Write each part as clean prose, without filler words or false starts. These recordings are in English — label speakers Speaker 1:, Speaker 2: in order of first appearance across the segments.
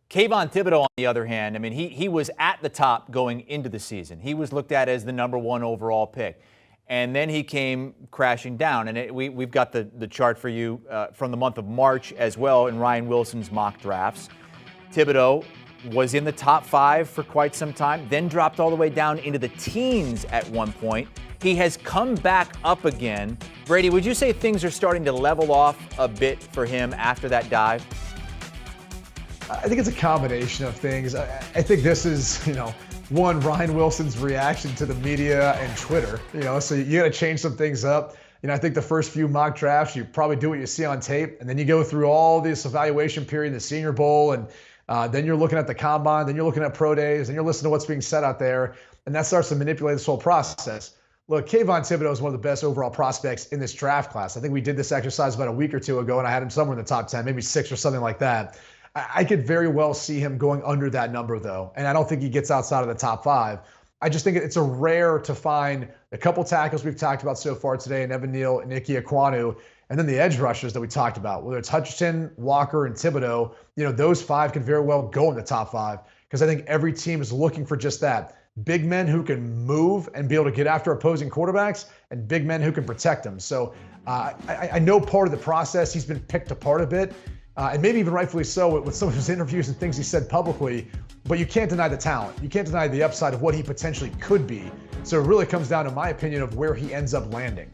Speaker 1: Kayvon Thibodeaux, on the other hand, I mean, he was at the top going into the season. He was looked at as the number one overall pick. And then he came crashing down. And we've got the chart for you from the month of March as well in Ryan Wilson's mock drafts. Thibodeaux was in the top 5 for quite some time, then dropped all the way down into the teens at one point. He has come back up again. Brady, would you say things are starting to level off a bit for him after that dive?
Speaker 2: I think it's a combination of things. I think this is, one, Ryan Wilson's reaction to the media and Twitter, so you got to change some things up. I think the first few mock drafts, you probably do what you see on tape, and then you go through all this evaluation period, the Senior Bowl, and then you're looking at the combine, then you're looking at pro days, and you're listening to what's being said out there, and that starts to manipulate this whole process. Look, Kayvon Thibodeaux is one of the best overall prospects in this draft class. I think we did this exercise about a week or two ago, and I had him somewhere in the top 10, maybe 6 or something like that. I could very well see him going under that number, though, and I don't think he gets outside of the top 5. I just think it's a rare to find a couple tackles we've talked about so far today, and Evan Neal and Ike Ekwonu, and then the edge rushers that we talked about, whether it's Hutchinson, Walker, and Thibodeaux, those 5 could very well go in the top 5 because I think every team is looking for just that. Big men who can move and be able to get after opposing quarterbacks and big men who can protect them. So I know part of the process, he's been picked apart a bit. And maybe even rightfully so with some of his interviews and things he said publicly, but you can't deny the talent. You can't deny the upside of what he potentially could be. So it really comes down to my opinion of where he ends up landing.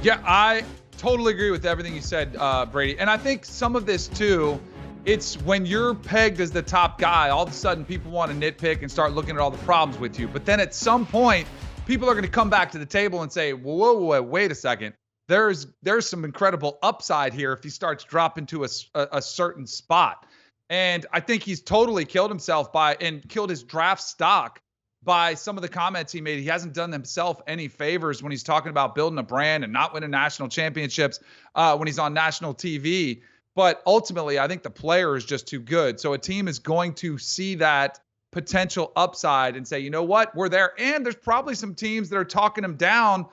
Speaker 3: Yeah, I totally agree with everything you said, Brady. And I think some of this too, it's when you're pegged as the top guy, all of a sudden people want to nitpick and start looking at all the problems with you. But then at some point, people are going to come back to the table and say, whoa, wait a second. There's some incredible upside here if he starts dropping to a certain spot. And I think he's totally killed himself and killed his draft stock by some of the comments he made. He hasn't done himself any favors when he's talking about building a brand and not winning national championships when he's on national TV. But ultimately, I think the player is just too good. So a team is going to see that potential upside and say, you know what, we're there. And there's probably some teams that are talking him down,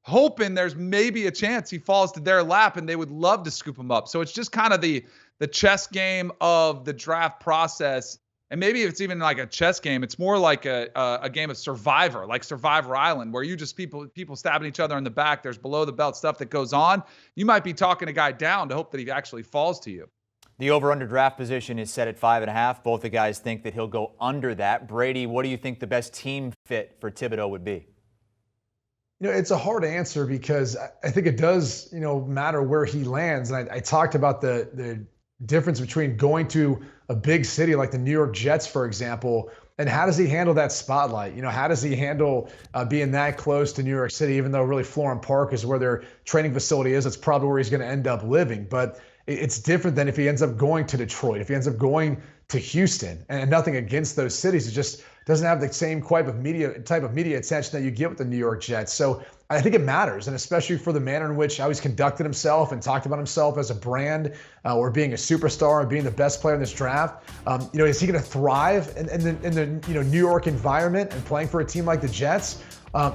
Speaker 3: hoping there's maybe a chance he falls to their lap and they would love to scoop him up. So it's just kind of the chess game of the draft process. And maybe if it's even like a chess game, it's more like a game of Survivor, like Survivor Island, where you just people stabbing each other in the back. There's below the belt stuff that goes on. You might be talking a guy down to hope that he actually falls to you.
Speaker 1: The over-under draft position is set at 5.5. Both the guys think that he'll go under that. Brady, what do you think the best team fit for Thibodeaux would be?
Speaker 2: It's a hard answer because I think it does, matter where he lands. And I talked about the difference between going to a big city like the New York Jets, for example, and how does he handle that spotlight? How does he handle being that close to New York City, even though really Florham Park is where their training facility is. It's probably where he's going to end up living. But it's different than if he ends up going to Detroit, if he ends up going to Houston, and nothing against those cities. It just doesn't have the same type of media attention that you get with the New York Jets. So I think it matters, and especially for the manner in which how he's conducted himself and talked about himself as a brand or being a superstar and being the best player in this draft. Is he going to thrive in the New York environment and playing for a team like the Jets?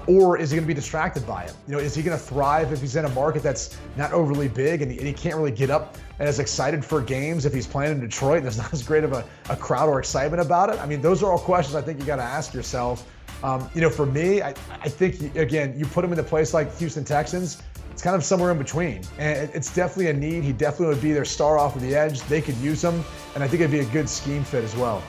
Speaker 2: Or is he going to be distracted by it? Is he going to thrive if he's in a market that's not overly big and he can't really get up and as excited for games if he's playing in Detroit and there's not as great of a crowd or excitement about it? I mean, those are all questions I think you got to ask yourself. For me, I think, again, you put him in a place like Houston Texans, it's kind of somewhere in between. And it's definitely a need. He definitely would be their star off of the edge. They could use him, and I think it'd be a good scheme fit as well.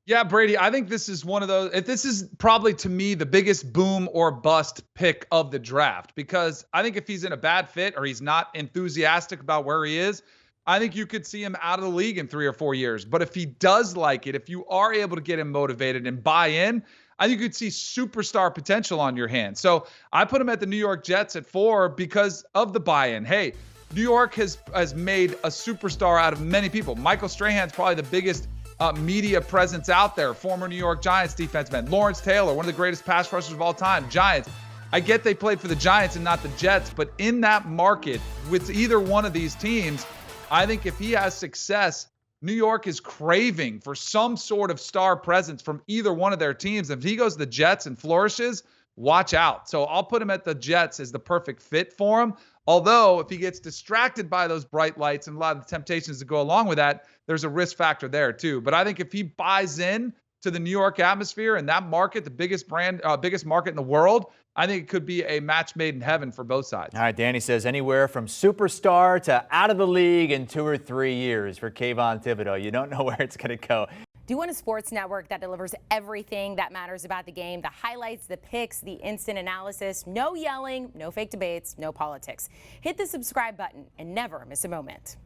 Speaker 3: Yeah, Brady, I think this is one of those. This is probably, to me, the biggest boom or bust pick of the draft, because I think if he's in a bad fit or he's not enthusiastic about where he is, I think you could see him out of the league in 3 or 4 years. But if he does like it, if you are able to get him motivated and buy in, I think you could see superstar potential on your hands. So I put him at the New York Jets at 4 because of the buy-in. Hey, New York has made a superstar out of many people. Michael Strahan's probably the biggest media presence out there, former New York Giants defenseman. Lawrence Taylor, one of the greatest pass rushers of all time, Giants. I get they played for the Giants and not the Jets, but in that market with either one of these teams, I think if he has success, New York is craving for some sort of star presence from either one of their teams. If he goes to the Jets and flourishes, watch out. So I'll put him at the Jets as the perfect fit for him. Although if he gets distracted by those bright lights and a lot of the temptations that go along with that, there's a risk factor there too. But I think if he buys in to the New York atmosphere and that market, the biggest market in the world, I think it could be a match made in heaven for both sides.
Speaker 1: All right, Danny says anywhere from superstar to out of the league in 2 or 3 years for Kayvon Thibodeaux. You don't know where it's going to go.
Speaker 4: Do you want a sports network that delivers everything that matters about the game? The highlights, the picks, the instant analysis, no yelling, no fake debates, no politics. Hit the subscribe button and never miss a moment.